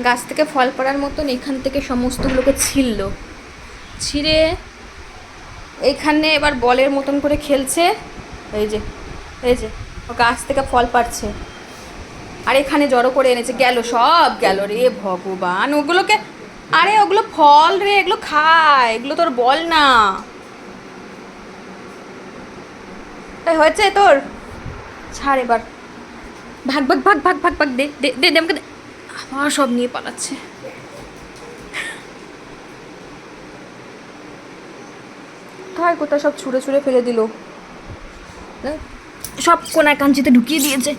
গাছ থেকে ফল পড়ার মতন এখান থেকে সমস্তগুলোকে ছিঁড়ে এইখানে এবার বলের মতন করে খেলছে। এই যে এই যে গাছ থেকে ফল পাড়ছে, আর এখানে জড়ো করে এনেছে, গেল সব গেল রে ভগবান। ওগুলোকে, আরে ওগুলো ফল রে, এগুলো খায়, এগুলো তোর বল না। তাই হয়েছে তোর, ছাড় এবার, ভাগ ভাগ ভাগ ভাগ ভাগ ভাগ, দে দে দে দে আমাকে দে। আবার সব নিয়ে পালাচ্ছে। কোথায় কোথায় সব ছুঁড়ে ছুঁড়ে ফেলে দিল, সব কোনায় কাঞ্চিতে ঢুকিয়ে দিয়েছে।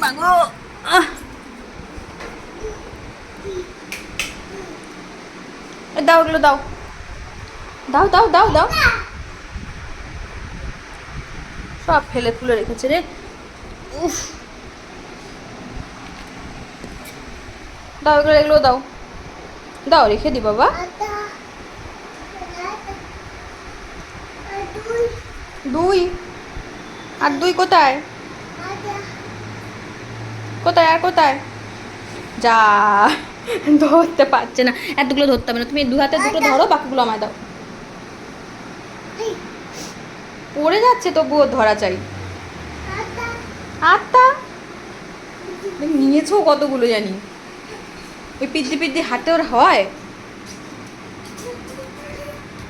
মাগো, দাও ওগুলো দাও, দাও দাও দাও দাও, সব ফেলে ফুলে রেখেছে রে। উফ, দাও এগুলো, এগুলো দাও, দাও রেখে দি বাবা। দুই, আর দুই কোথায়, কোথায় আর কোথায়? যা, ধরতে পারছে না, এতগুলো ধরতে হবে না, তুমি দু হাতে দুটো ধরো, বাকিগুলো আমায় দাও। পড়ে যাচ্ছে তবুও ধরা চাই। আটটা নিয়েছো কতগুলো জানি, ওই পিদ্দি পিদ্দি হাতে ওর হয়।